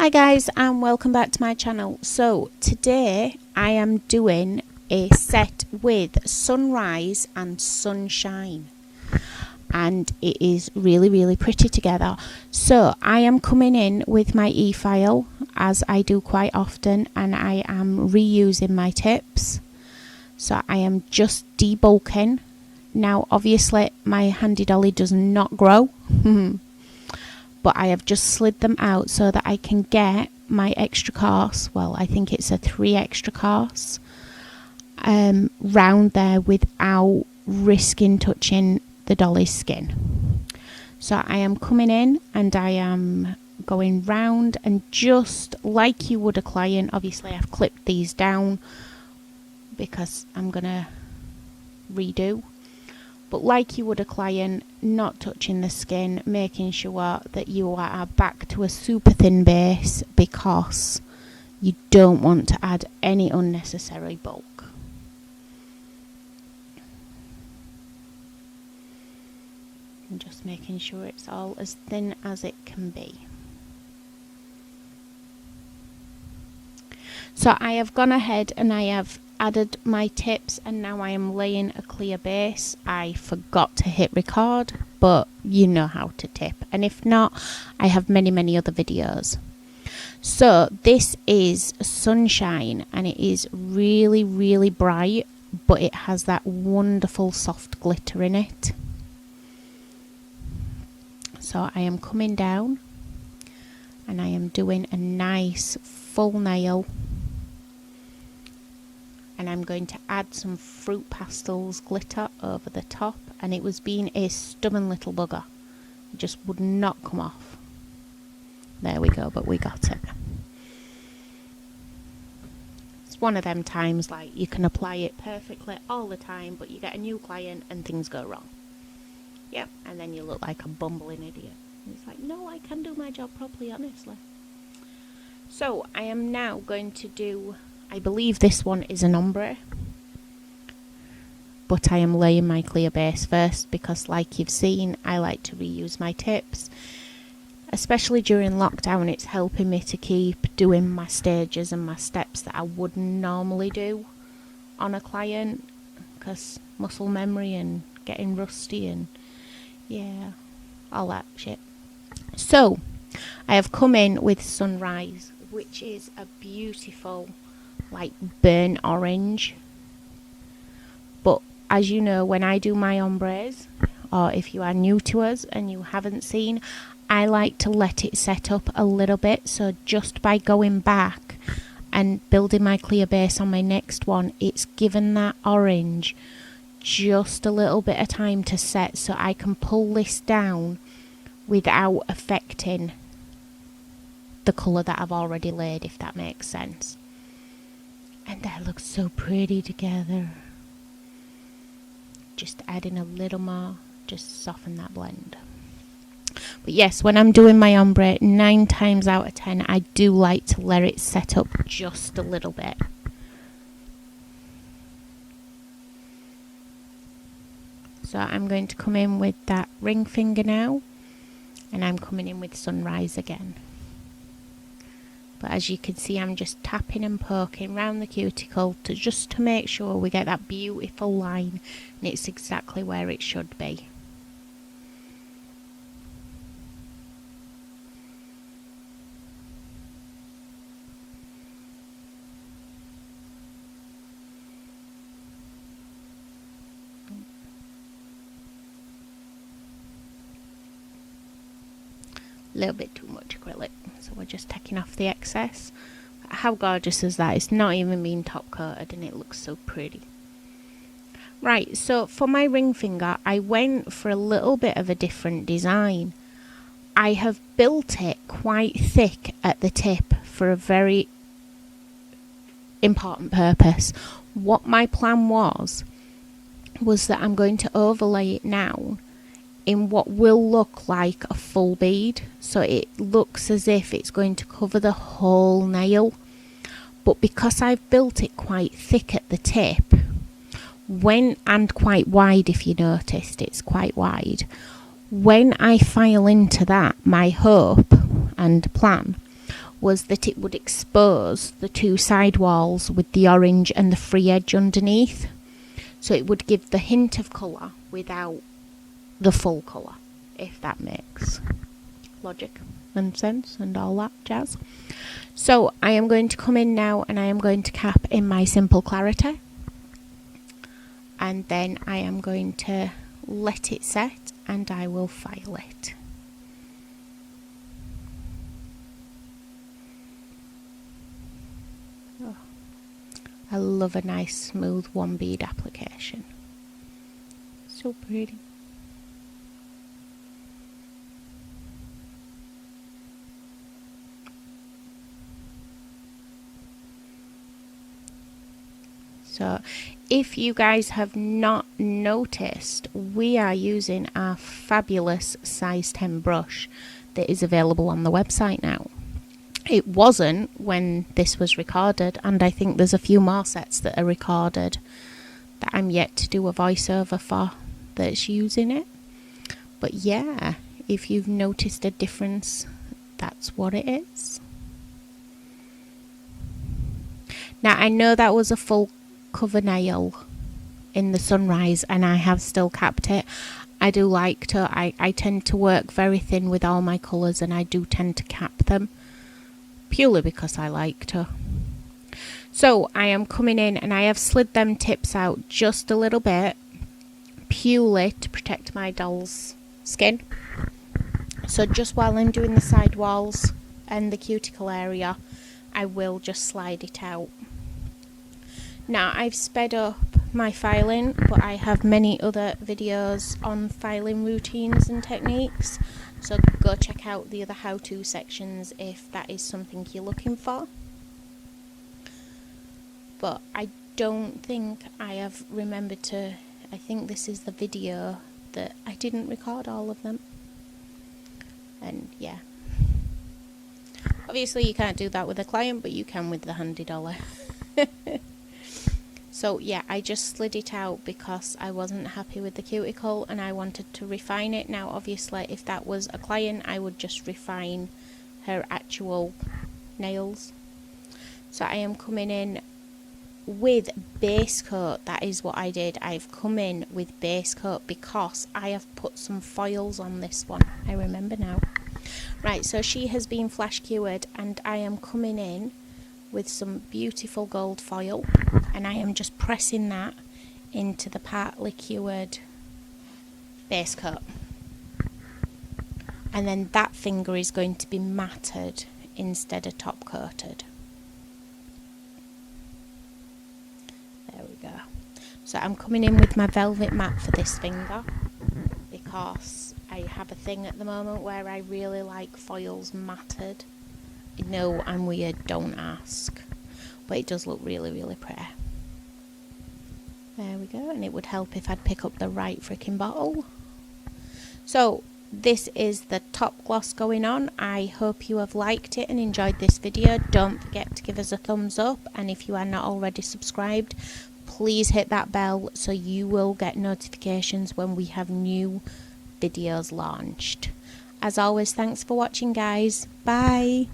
Hi guys, and welcome back to my channel. So today I am doing a set with sunrise and sunshine, and it is really pretty together. So I am coming in with my e-file as I do quite often, and I am reusing my tips. So I am just debulking. Now obviously my handy dolly does not grow but I have just slid them out so that I can get my extra course, well I think it's a 3 extra course, round there without risking touching the dolly's skin. So I am coming in and I am going round, and just like you would a client, obviously I've clipped these down because I'm gonna redo. But like you would a client, not touching the skin, making sure that you are back to a super thin base because you don't want to add any unnecessary bulk. And just making sure it's all as thin as it can be. So I have gone ahead and I have added my tips, and now I am laying a clear base. I forgot to hit record, but you know how to tip, and if not, I have many other videos. So this is sunshine, and it is really bright, but it has that wonderful soft glitter in it. So I am coming down and I am doing a nice full nail, and I'm going to add some Fruit Pastels glitter over the top, and it was being a stubborn little bugger. It just would not come off. There we go, but we got it. It's one of them times like you can apply it perfectly all the time, but you get a new client and things go wrong. Yep, and then you look like a bumbling idiot. And it's like, no, I can do my job properly, honestly. So I am now going to do, I believe this one is an ombre, but I am laying my clear base first because like you've seen, I like to reuse my tips. Especially during lockdown, it's helping me to keep doing my stages and my steps that I wouldn't normally do on a client, because muscle memory and getting rusty and yeah, all that shit. So I have come in with sunrise, which is a beautiful like burnt orange. But as you know, when I do my ombres, or if you are new to us and you haven't seen, I like to let it set up a little bit. So just by going back and building my clear base on my next one, it's given that orange just a little bit of time to set, so I can pull this down without affecting the colour that I've already laid, if that makes sense. And that looks so pretty together. Just adding a little more, just soften that blend. But yes, when I'm doing my ombre, 9 times out of 10, I do like to let it set up just a little bit. So I'm going to come in with that ring finger now, and I'm coming in with sunrise again. But as you can see, I'm just tapping and poking around the cuticle just to make sure we get that beautiful line, and it's exactly where it should be. A little bit too much acrylic, so we're just taking off the excess. How gorgeous is that? It's not even been top coated and it looks so pretty. Right, so for my ring finger, I went for a little bit of a different design. I have built it quite thick at the tip for a very important purpose. What my plan was that I'm going to overlay it now in what will look like a full bead, so it looks as if it's going to cover the whole nail. But because I've built it quite thick at the tip, and quite wide, if you noticed, it's quite wide, when I file into that, my hope and plan was that it would expose the two side walls with the orange and the free edge underneath. So it would give the hint of colour without the full colour, if that makes logic and sense and all that jazz. So I am going to come in now and I am going to cap in my Simple Clarity. And then I am going to let it set and I will file it. Oh, I love a nice smooth one bead application. So pretty. So if you guys have not noticed, we are using our fabulous size 10 brush that is available on the website now. It wasn't when this was recorded, and I think there's a few more sets that are recorded that I'm yet to do a voiceover for that's using it. But yeah, if you've noticed a difference, that's what it is. Now I know that was a full cover nail in the sunrise and I have still capped it. I do like to, I tend to work very thin with all my colours and I do tend to cap them purely because I like to. So I am coming in and I have slid them tips out just a little bit purely to protect my doll's skin. So just while I'm doing the side walls and the cuticle area, I will just slide it out. Now I've sped up my filing, but I have many other videos on filing routines and techniques, so go check out the other how-to sections if that is something you're looking for. But I don't think I have remembered to, I think this is the video that I didn't record all of them. And yeah, obviously you can't do that with a client, but you can with the handy dolly. So yeah, I just slid it out because I wasn't happy with the cuticle and I wanted to refine it. Now obviously if that was a client, I would just refine her actual nails. So I am coming in with base coat. That is what I did. I've come in with base coat because I have put some foils on this one. I remember now. Right, so she has been flash cured and I am coming in with some beautiful gold foil and I am just pressing that into the partly cured base coat, and then that finger is going to be matted instead of top coated. There we go. So I'm coming in with my velvet mat for this finger because I have a thing at the moment where I really like foils matted. No, I'm weird, don't ask. But it does look really, really pretty. There we go, and it would help if I'd pick up the right freaking bottle. So, this is the top gloss going on. I hope you have liked it and enjoyed this video. Don't forget to give us a thumbs up, and if you are not already subscribed, please hit that bell so you will get notifications when we have new videos launched. As always, thanks for watching, guys. Bye.